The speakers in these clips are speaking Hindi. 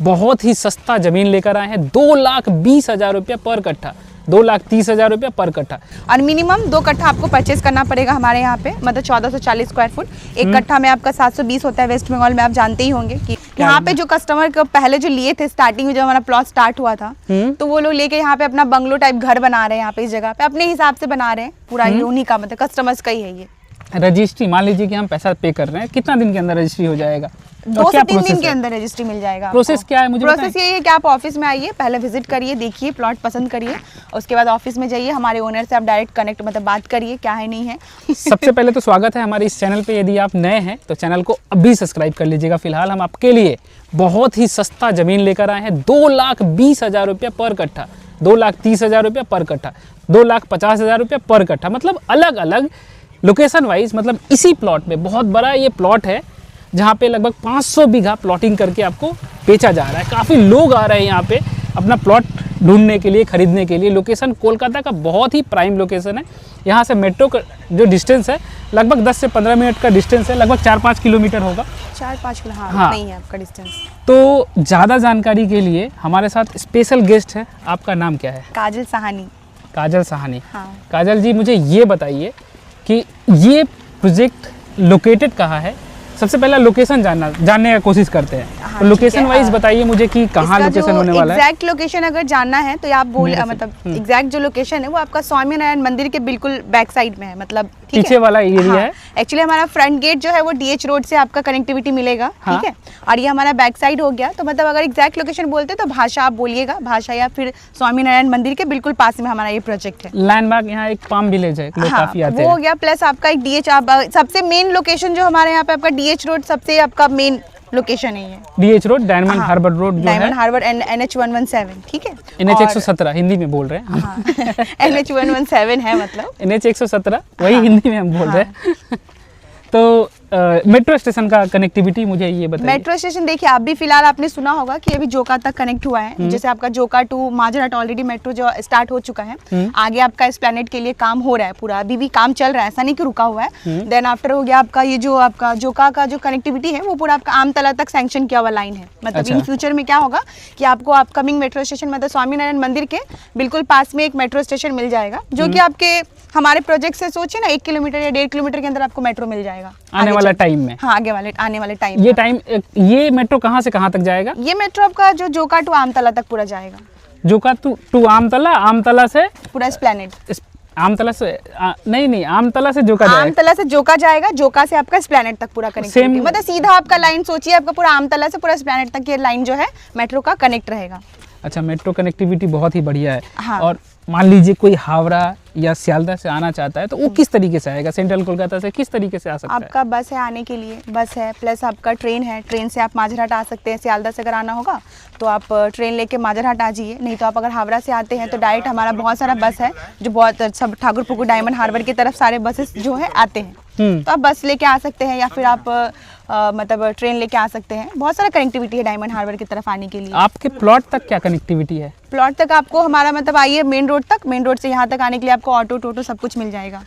बहुत ही सस्ता ज़मीन लेकर आए हैं। 2,20,000 रुपये पर कट्ठा, 2,30,000 रुपये पर कट्ठा। और मिनिमम 2 कट्ठा आपको परचेज करना पड़ेगा हमारे यहाँ पे, मतलब 1440 स्क्वायर फुट। एक कट्ठा में आपका 720 होता है वेस्ट बंगाल में, आप जानते ही होंगे कि यहाँ पे जो कस्टमर को पहले जो लिए थे स्टार्टिंग में, जब हमारा प्लॉट स्टार्ट हुआ था, तो वो लोग लेके यहाँ पे अपना बंगलो टाइप घर बना रहे हैं। यहाँ पे इस जगह पे अपने हिसाब से बना रहे हैं पूरा, ये उन्हीं का मतलब कस्टमर्स का ही है ये। रजिस्ट्री मान लीजिए कि हम पैसा पे कर रहे हैं, कितना दिन के अंदर रजिस्ट्री हो जाएगा? 2 से 3 दिन के अंदर रजिस्ट्री मिल जाएगा। प्रोसेस क्या है मुझे बताएं? प्रोसेस ये है कि आप ऑफिस में आइए, पहले विजिट करिए, देखिए प्लॉट पसंद करिए, उसके बाद ऑफिस में जाइए, हमारे ओनर से आप डायरेक्ट कनेक्ट मतलब बात करिए क्या है नहीं है। सबसे पहले तो स्वागत है हमारे इस चैनल पे। यदि आप नए हैं तो चैनल को अभी सब्सक्राइब कर लीजिएगा। फिलहाल हम आपके लिए बहुत ही सस्ता ज़मीन लेकर आए हैं। 2,20,000 रुपये पर कट्ठा, 2,30,000 रुपये पर कट्ठा, 2,50,000 रुपये पर कट्ठा, मतलब अलग अलग लोकेशन वाइज। मतलब इसी प्लॉट में बहुत बड़ा ये प्लॉट है जहाँ पे लगभग 500 बीघा प्लॉटिंग करके आपको बेचा जा रहा है। काफ़ी लोग आ रहे हैं यहाँ पे अपना प्लॉट ढूंढने के लिए, खरीदने के लिए। लोकेशन कोलकाता का बहुत ही प्राइम लोकेशन है। यहाँ से मेट्रो का जो डिस्टेंस है लगभग 10 से 15 मिनट का डिस्टेंस है, लगभग 4-5 किलोमीटर होगा। 4-5 किलो, हाँ नहीं है आपका डिस्टेंस। तो ज़्यादा जानकारी के लिए हमारे साथ स्पेशल गेस्ट है। आपका नाम क्या है? काजल साहनी। काजल साहनी। हाँ। काजल जी, मुझे ये बताइए कि ये प्रोजेक्ट लोकेटेड कहाँ है? सबसे पहला लोकेशन जानने का कोशिश करते हैं। हाँ, तो लोकेशन वाइज बताइए मुझे कि कहाँ लोकेशन होने वाला है। एग्जैक्ट लोकेशन अगर जानना है तो आप बोल मतलब एग्जैक्ट जो लोकेशन है वो आपका स्वामीनारायण मंदिर के बिल्कुल बैक साइड में है, मतलब पीछे वाला एरिया है। एक्चुअली हमारा फ्रंट गेट जो है वो DH रोड से आपका कनेक्टिविटी मिलेगा, ठीक है। और ये हमारा बैक साइड हो गया। तो मतलब अगर एग्जैक्ट लोकेशन बोलते तो भाषा आप बोलिएगा, भाषा या फिर स्वामीनारायण मंदिर के बिल्कुल पास में हमारा ये प्रोजेक्ट है। लैंडमार्क यहाँ एक पाम विलेज है, लोग काफी आते हैं। वो हो गया, प्लस आपका एक DH, आप सबसे मेन लोकेशन जो हमारे यहाँ पे आपका DH रोड सबसे आपका मेन लोकेशन है। ये DH road, Diamond Harbour road जो है, डायमंड हार्बर NH 117, ठीक है। NH 117 हिंदी में बोल रहे हैं। हाँ, NH 117 है मतलब NH 117 वही हिंदी में हम बोल रहे हैं। तो मेट्रो स्टेशन का कनेक्टिविटी मुझे ये बताइए। मेट्रो स्टेशन देखिए, आप भी फिलहाल आपने सुना होगा कि अभी जोका तक कनेक्ट हुआ है। जैसे आपका जोका टू माजरहाट ऑलरेडी मेट्रो जो स्टार्ट हो चुका है। आगे आपका एस्प्लैनेड के लिए काम हो रहा है पूरा, अभी भी काम चल रहा है, ऐसा नहीं कि रुका हुआ है। देन आफ्टर हो गया आपका ये जो आपका जोका का जो कनेक्टिविटी है वो पूरा आपका आमतला तक सैंक्शन किया हुआ लाइन है। मतलब इन फ्यूचर में क्या होगा कि आपको अपकमिंग मेट्रो स्टेशन मतलब स्वामीनारायण मंदिर के बिल्कुल पास में एक मेट्रो स्टेशन मिल जाएगा, जो कि आपके हमारे प्रोजेक्ट से सोचिए ना 1 किलोमीटर या 1.5 किलोमीटर के अंदर आपको मेट्रो मिल जाएगा आने वाला टाइम में। हाँ, आने वाले टाइम। ये मेट्रो कहाँ से कहाँ तक जाएगा? ये मेट्रो आपका जो जोका टू आमतला तक पूरा जाएगा। जोका टू आमतला, आमतला से पूरा एस्प्लैनेड, आमतला से नहीं आमतला से जोका जाएगा। आमतला से जोका जाएगा, जोका से आपका एस्प्लैनेड तक पूरा कनेक्टिविटी, मतलब सीधा आपका लाइन सोचिए, आपका पूरा आमतला से पूरा एस्प्लैनेड तक ये लाइन जो है मेट्रो का कनेक्ट रहेगा। अच्छा, मेट्रो कनेक्टिविटी बहुत ही बढ़िया है। हाँ। और मान लीजिए कोई हावड़ा या सियालदह से आना चाहता है तो वो किस तरीके से आएगा? सेंट्रल कोलकाता से किस तरीके से आ सकता है? आपका बस है आने के लिए, बस है, प्लस आपका ट्रेन है, ट्रेन से आप माजरहाट आ सकते हैं। सियालदह से अगर आना होगा तो आप ट्रेन लेके माजरहाट आ जाइए, नहीं तो आप अगर हावड़ा से आते हैं तो डायरेक्ट हमारा बहुत सारा बस है जो बहुत सब ठाकुरपुकुर डायमंड हार्बर की तरफ सारे बसेस जो है आते हैं। तो आप बस लेके आ सकते हैं या फिर आप मतलब ट्रेन लेके आ सकते हैं। बहुत सारा कनेक्टिविटी है डायमंड हार्बर की तरफ आने के लिए। आपके प्लॉट तक क्या कनेक्टिविटी है? प्लॉट तक आपको हमारा मतलब आइए मेन रोड तक, मेन रोड से यहाँ तक आने के लिए आपको ऑटो टोटो सब कुछ मिल जाएगा।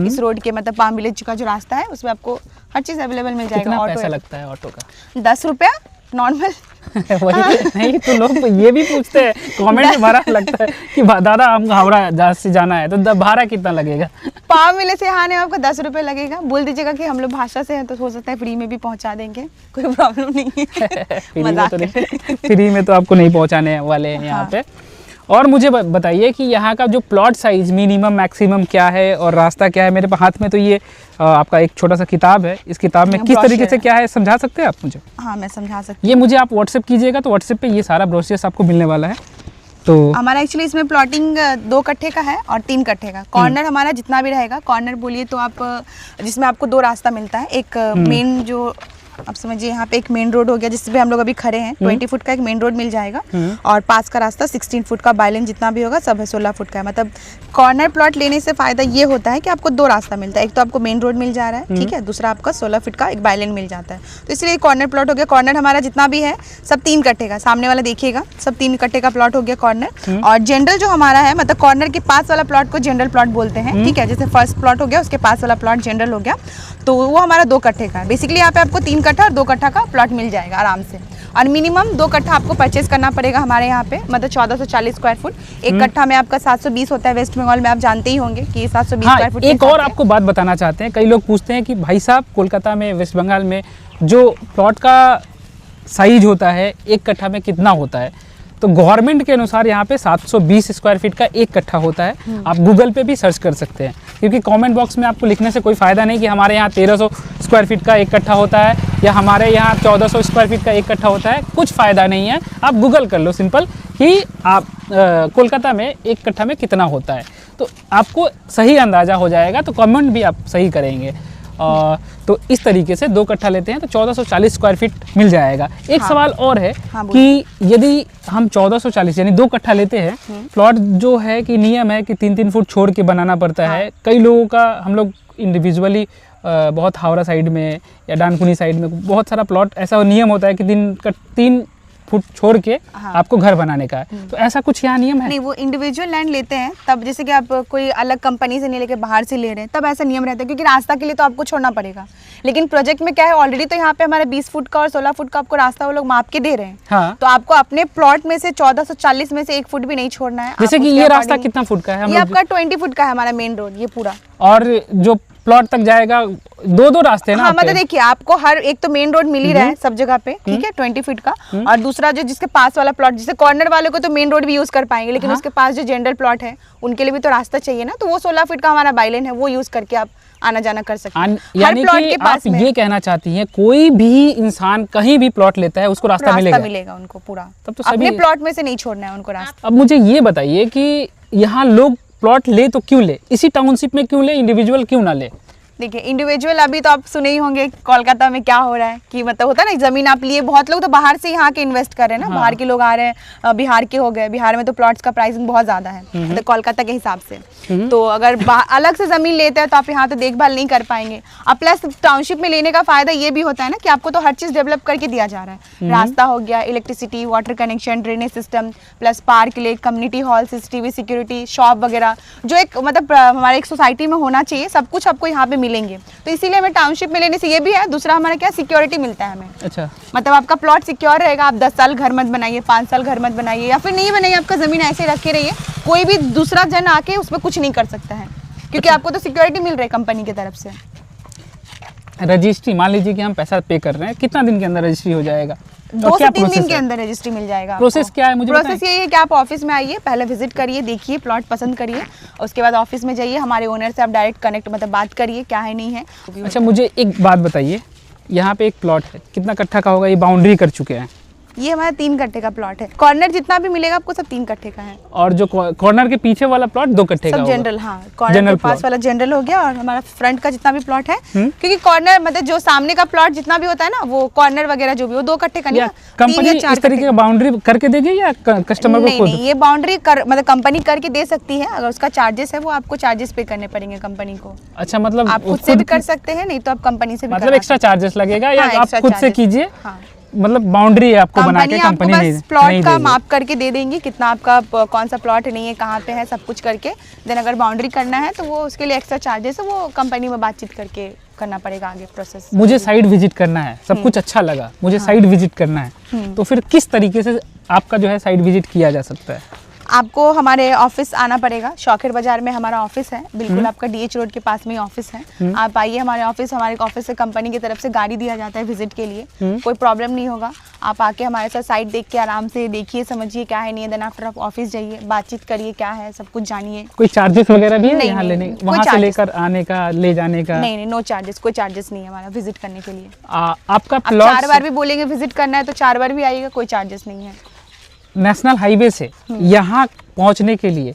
इस रोड के मतलब पाम विलेज का जो रास्ता है उसमें आपको हर चीज अवेलेबल मिल जाएगा। कितना पैसा लगता है ऑटो का? 10 रुपया नॉर्मल। वही नहीं तो लोग ये भी पूछते हैं कमेंट में, भाड़ा लगता है कि दादा हमको हावड़ा से जाना है तो भाड़ा कितना लगेगा? पाम विलेज से आने में आपको 10 रुपये लगेगा। बोल दीजिएगा कि हम लोग भाषा से हैं तो हो सकता है फ्री में भी पहुंचा देंगे, कोई प्रॉब्लम नहीं है। फ्री में तो आपको नहीं पहुंचाने वाले हैं यहाँ पे। और मुझे बताइए कि यहाँ का जो प्लॉट साइज मिनिमम मैक्सिमम क्या है और रास्ता क्या है? मेरे हाथ में तो ये आपका एक छोटा सा किताब है। इस किताब में किस तरीके से क्या है समझा सकते हैं आप मुझे? हाँ, मैं समझा सकती हूँ। ये मुझे आप व्हाट्सएप कीजिएगा तो व्हाट्सएप पे ये सारा ब्रोशर्स आपको मिलने वाला है। तो हमारा एक्चुअली इसमें प्लॉटिंग 2 कट्ठे का है और 3 कट्ठे का। कॉर्नर हमारा जितना भी रहेगा, कॉर्नर बोलिए तो आप जिसमें आपको 2 रास्ता मिलता है। एक मेन जो आप समझिए यहाँ पे एक मेन रोड हो गया जिस पे हम लोग अभी खड़े हैं, 20 फुट का एक मेन रोड मिल जाएगा। और पास का रास्ता 16 फुट का, बाइलेन जितना भी होगा सब है 16 फुट का है। मतलब कॉर्नर प्लॉट लेने से फायदा ये होता है कि आपको 2 रास्ता मिलता है। एक तो आपको मेन रोड मिल जा रहा है, ठीक है, दूसरा आपका 16 फुट का एक बाइलेन मिल जाता है। तो इसलिए कॉर्नर प्लॉट हो गया। कॉर्नर हमारा जितना भी है सब 3 कट्ठे का, सामने वाला देखिएगा सब 3 कट्ठे का प्लॉट हो गया कॉर्नर। और जनरल जो हमारा है मतलब कॉर्नर के पास वाला प्लॉट को जनरल प्लॉट बोलते हैं, ठीक है। जैसे फर्स्ट प्लॉट हो गया उसके पास वाला प्लॉट जनरल हो गया, तो वो हमारा 2 कट्ठे का है। बेसिकली यहाँ पे आपको 3 कट्ठा और 2 कट्ठा का प्लॉट मिल जाएगा आराम से। और मिनिमम 2 कट्ठा आपको परचेज करना पड़ेगा हमारे यहाँ पे, मतलब 1440 स्क्वायर फुट। एक कट्ठा में आपका 720 होता है, वेस्ट बंगाल में आप जानते ही होंगे कि 720 हाँ, स्क्वायर फुट। एक और आपको बात बताना चाहते हैं, कई लोग पूछते हैं कि भाई साहब कोलकाता में, वेस्ट बंगाल में जो प्लॉट का साइज होता है एक कट्ठा में कितना होता है, तो गवर्नमेंट के अनुसार यहाँ पे 720 स्क्वायर फीट का एक कट्ठा होता है। आप गूगल पे भी सर्च कर सकते हैं, क्योंकि कमेंट बॉक्स में आपको लिखने से कोई फ़ायदा नहीं कि हमारे यहाँ 1300 स्क्वायर फीट का एक कट्ठा होता है या हमारे यहाँ 1400 स्क्वायर फीट का एक कट्ठा होता है। कुछ फ़ायदा नहीं है, आप गूगल कर लो सिंपल कि आप कोलकाता में एक कट्ठा में कितना होता है, तो आपको सही अंदाज़ा हो जाएगा। तो कमेंट भी आप सही करेंगे। तो इस तरीके से 2 कट्ठा लेते हैं तो 1440 स्क्वायर फीट मिल जाएगा। एक सवाल और है कि यदि हम 1440 यानी 2 कट्ठा लेते हैं, प्लॉट जो है कि नियम है कि 3-3 फुट छोड़ के बनाना पड़ता है। कई लोगों का, हम लोग इंडिविजुअली बहुत हावड़ा साइड में या डानकुनी साइड में बहुत सारा प्लॉट ऐसा नियम होता है कि 3 फुट छोड़ के आपको घर बनाने का है, तो ऐसा कुछ यहाँ नियम है? नहीं, वो इंडिविजुअल लैंड लेते हैं तब, जैसे कि आप कोई अलग कंपनी से नहीं लेके बाहर से ले रहे हैं, तब ऐसा नियम रहता है, क्योंकि रास्ता के लिए तो आपको छोड़ना पड़ेगा। लेकिन प्रोजेक्ट में क्या है, ऑलरेडी तो यहाँ पे हमारे 20 फुट का और 16 फुट का आपको रास्ता वो लोग माप के दे रहे हैं। हाँ। तो आपको अपने प्लॉट में से 1440 में से 1 फुट भी नहीं छोड़ना है। जैसे कि ये रास्ता कितना फुट का है? ये आपका 20 फुट का है हमारा मेन रोड, ये पूरा। और जो प्लॉट तक जाएगा 2 रास्ते ना? हाँ, मतलब देखिए आपको हर एक तो मेन रोड मिल ही रहा है सब जगह पे, ठीक है, 20 फीट का। और दूसरा जो जिसके पास वाला प्लॉट, जिससे कॉर्नर वाले को तो मेन रोड भी यूज कर पाएंगे, लेकिन उसके पास जो जनरल प्लॉट है उनके लिए भी तो रास्ता चाहिए ना, तो वो 16 फीट का हमारा बाइलेन है, वो यूज करके आप आना जाना कर सकते हैं। यानी कि आप ये कहना चाहती हैं कोई भी इंसान कहीं भी प्लॉट लेता है उसको रास्ता मिलेगा उनको पूरा, तब तो अपने प्लॉट में से नहीं छोड़ना है उनको रास्ता। अब मुझे ये बताइए कि यहाँ लोग प्लॉट ले तो क्यों ले, इसी टाउनशिप में क्यों ले, इंडिविजुअल क्यों ना ले? देखिए इंडिविजुअल अभी तो आप सुने ही होंगे कोलकाता में क्या हो रहा है कि मतलब होता है ना, जमीन आप लिए, बहुत लोग तो बाहर से यहाँ के इन्वेस्ट कर रहे हैं ना। बाहर के लोग आ रहे हैं, बिहार के हो गए, बिहार में तो प्लॉट्स का प्राइसिंग बहुत ज़्यादा है मतलब कोलकाता के हिसाब से। तो अगर अलग से ज़मीन लेते हैं तो आप यहाँ तो देखभाल नहीं कर पाएंगे। अब प्लस टाउनशिप में लेने का फ़ायदा ये भी होता है ना कि आपको तो हर चीज़ डेवलप करके दिया जा रहा है। रास्ता हो गया, electricity, water connection, drainage system, plus park, lake, community hall, CCTV security, shop वगैरह, जो एक मतलब हमारे एक सोसाइटी में होना चाहिए, सब कुछ आपको यहाँ पे मिलेंगे। तो इसीलिए हमें टाउनशिप में लेने से ये भी है, दूसरा हमारा क्या, सिक्योरिटी मिलता है हमें। अच्छा, मतलब आपका प्लॉट सिक्योर रहेगा। आप 10 साल घर मत बनाइए, 5 साल घर मत बनाइए, या फिर नहीं बनाइए, आपका ज़मीन ऐसे रखे रहिए, कोई भी दूसरा जन आके उसमें कुछ नहीं कर सकता है, क्योंकि आपको तो सिक्योरिटी मिल रही है कंपनी की तरफ से। रजिस्ट्री, मान लीजिए कि हम पैसा पे कर रहे हैं, कितना दिन के अंदर रजिस्ट्री हो जाएगा? 2 से 3 दिन के अंदर रजिस्ट्री मिल जाएगा। प्रोसेस क्या है मुझे बताएं? प्रोसेस यही है कि आप ऑफिस में आइए, पहले विजिट करिए, देखिए, प्लॉट पसंद करिए, उसके बाद ऑफिस में जाइए, हमारे ओनर से आप डायरेक्ट कनेक्ट मतलब बात करिए क्या है नहीं है। अच्छा, मुझे एक बात बताइए, यहाँ पे एक प्लॉट है, कितना कट्ठा का होगा? ये बाउंड्री कर चुके हैं। ये हमारा 3 कट्ठे का प्लॉट है। कॉर्नर जितना भी मिलेगा आपको सब 3 कट्ठे का है। और जो कॉर्नर के पीछे वाला प्लॉट 2 कट्ठे का होगा? जनरल, हाँ, कॉर्नर के पास वाला जनरल हो गया, और हमारा फ्रंट का जितना भी प्लॉट है, क्योंकि कॉर्नर मतलब जो सामने का प्लॉट जितना भी होता है ना, वो कॉर्नर वगैरह जो भी वो 2 कट्ठे का नहीं, कंपनी इस तरीके का बाउंड्री करके देगी या कस्टमर को खुद? नहीं, ये बाउंड्री मतलब कंपनी करके दे सकती है। अगर उसका चार्जेस है वो आपको चार्जेस पे करने पड़ेंगे कंपनी को। अच्छा, मतलब आप खुद से भी कर सकते हैं, नहीं तो आप कंपनी से भी, मतलब एक्स्ट्रा चार्जेस लगेगा या आप खुद से कीजिए? मतलब बाउंड्री आपको बना के कंपनी नहीं देगी? प्लॉट का माप करके दे देंगी, कितना आपका कौन सा प्लॉट नहीं है, कहाँ पे है, सब कुछ करके देन अगर बाउंड्री करना है तो वो उसके लिए एक्स्ट्रा चार्जेस है, वो कंपनी में बातचीत करके करना पड़ेगा आगे प्रोसेस। मुझे साइट विजिट करना है, सब कुछ अच्छा लगा, मुझे साइट विजिट करना है, तो फिर किस तरीके से आपका जो है साइट विजिट किया जा सकता है? आपको हमारे ऑफिस आना पड़ेगा, शौकेर बाजार में हमारा ऑफिस है, बिल्कुल आपका DH रोड के पास में ही ऑफिस है। आप आइए हमारे ऑफिस से कंपनी की तरफ से गाड़ी दिया जाता है विजिट के लिए, कोई प्रॉब्लम नहीं होगा। आप आके हमारे साथ साइट देख के आराम से देखिए, समझिए क्या है नहीं है, देन आफ्टर आप ऑफिस जाइए, बातचीत करिए, क्या है सब कुछ जानिए। कोई चार्जेस वगैरह भी है यहाँ लेने, वहाँ से लेकर आने का, ले जाने का? नहीं, नो चार्जेस, कोई चार्जेस नहीं है हमारा विजिट करने के लिए। आपका प्लॉट 4 बार भी बोलेंगे विजिट करना है तो 4 बार भी आइएगा, कोई चार्जेस नहीं है। नेशनल हाईवे से यहाँ पहुँचने के लिए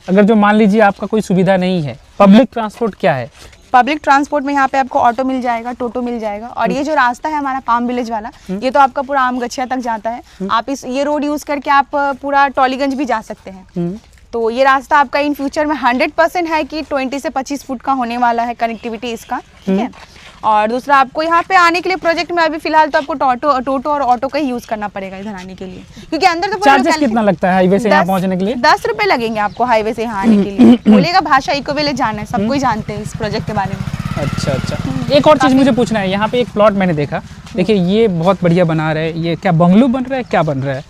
अगर जो मान लीजिए आपका कोई सुविधा नहीं है, पब्लिक ट्रांसपोर्ट क्या है? पब्लिक ट्रांसपोर्ट में यहाँ पे आपको ऑटो मिल जाएगा, टोटो मिल जाएगा, और ये जो रास्ता है हमारा पाम विलेज वाला, ये तो आपका पूरा आमगछिया तक जाता है। आप ये रोड यूज करके आप पूरा टॉलीगंज भी जा सकते हैं। तो ये रास्ता आपका इन फ्यूचर में 100% है कि 20 से 25 फुट का होने वाला है कनेक्टिविटी इसका, ठीक है। और दूसरा, आपको यहाँ पे आने के लिए प्रोजेक्ट में अभी फिलहाल तो आपको टोटो और ऑटो का ही यूज करना पड़ेगा इधर आने के लिए, क्योंकि अंदर तो चार्जेस कितना लगता है हाईवे से यहाँ पहुँचने के लिए? 10 रुपए लगेंगे आपको हाईवे से यहाँ आने के लिए। बोलेगा भाषा इको विलेज जाना है, सब कोई जानते हैं इस प्रोजेक्ट के बारे में। अच्छा, एक और चीज़ मुझे पूछना है, यहाँ पे एक प्लॉट मैंने देखा देखिए ये बहुत बढ़िया बना रहे हैं। ये क्या बंगलो बन रहा है, क्या बन रहा है?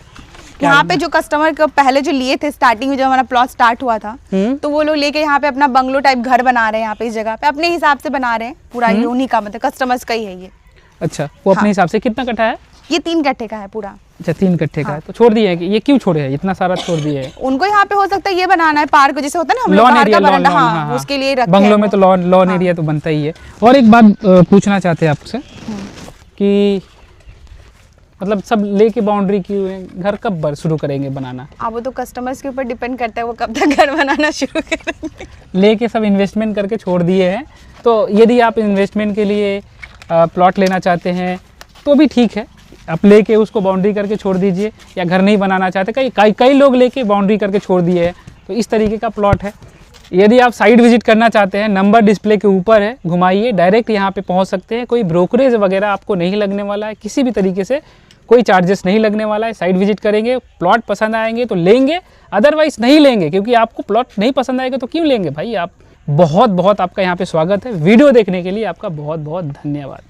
यहाँ पे जो कस्टमर को पहले जो लिए थे स्टार्टिंग में, जब हमारा प्लॉट स्टार्ट हुआ था, तो वो लोग लेके यहाँ पे अपना बंगलो टाइप घर बना रहे हैं। यहाँ पे इस जगह पे अपने हिसाब से बना रहे हैं पूरा, ये उन्हीं का मतलब कस्टमर्स का ही है ये। अच्छा, वो अपने हिसाब से कितना कट्ठा है? ये 3 कट्ठे का है पूरा। अच्छा 3 कट्ठे का है। तो छोड़ दिए है कि ये क्यों छोड़े है, इतना सारा छोड़ दिए है? उनको यहाँ पे हो सकता है ये बनाना है पार्क जैसे होता है ना, हम लोग लॉन बाहर एरिया, का बरामदा, हाँ, उसके लिए रखे बंगलो हैं में वो। तो लॉन एरिया तो बनता ही है। और एक बात पूछना चाहते हैं आपसे कि मतलब सब लेके बाउंड्री की हुए हैं, घर कब शुरू करेंगे बनाना? अब वो तो कस्टमर्स के ऊपर डिपेंड करता है, वो कब तक घर बनाना शुरू करेंगे। लेके सब इन्वेस्टमेंट करके छोड़ दिए हैं। तो यदि आप इन्वेस्टमेंट के लिए प्लॉट लेना चाहते हैं तो भी ठीक है, आप लेके उसको बाउंड्री करके छोड़ दीजिए। या घर नहीं बनाना चाहते, कई लोग लेके बाउंड्री करके छोड़ दिए हैं, तो इस तरीके का प्लॉट है। यदि आप साइट विजिट करना चाहते हैं, नंबर डिस्प्ले के ऊपर है, घुमाइए, डायरेक्ट यहाँ पे पहुँच सकते हैं। कोई ब्रोकरेज वगैरह आपको नहीं लगने वाला है, किसी भी तरीके से कोई चार्जेस नहीं लगने वाला है। साइट विजिट करेंगे, प्लॉट पसंद आएंगे तो लेंगे, अदरवाइज नहीं लेंगे, क्योंकि आपको प्लॉट नहीं पसंद आएगा तो क्यों लेंगे भाई आप। बहुत बहुत आपका यहाँ पे स्वागत है। वीडियो देखने के लिए आपका बहुत बहुत धन्यवाद।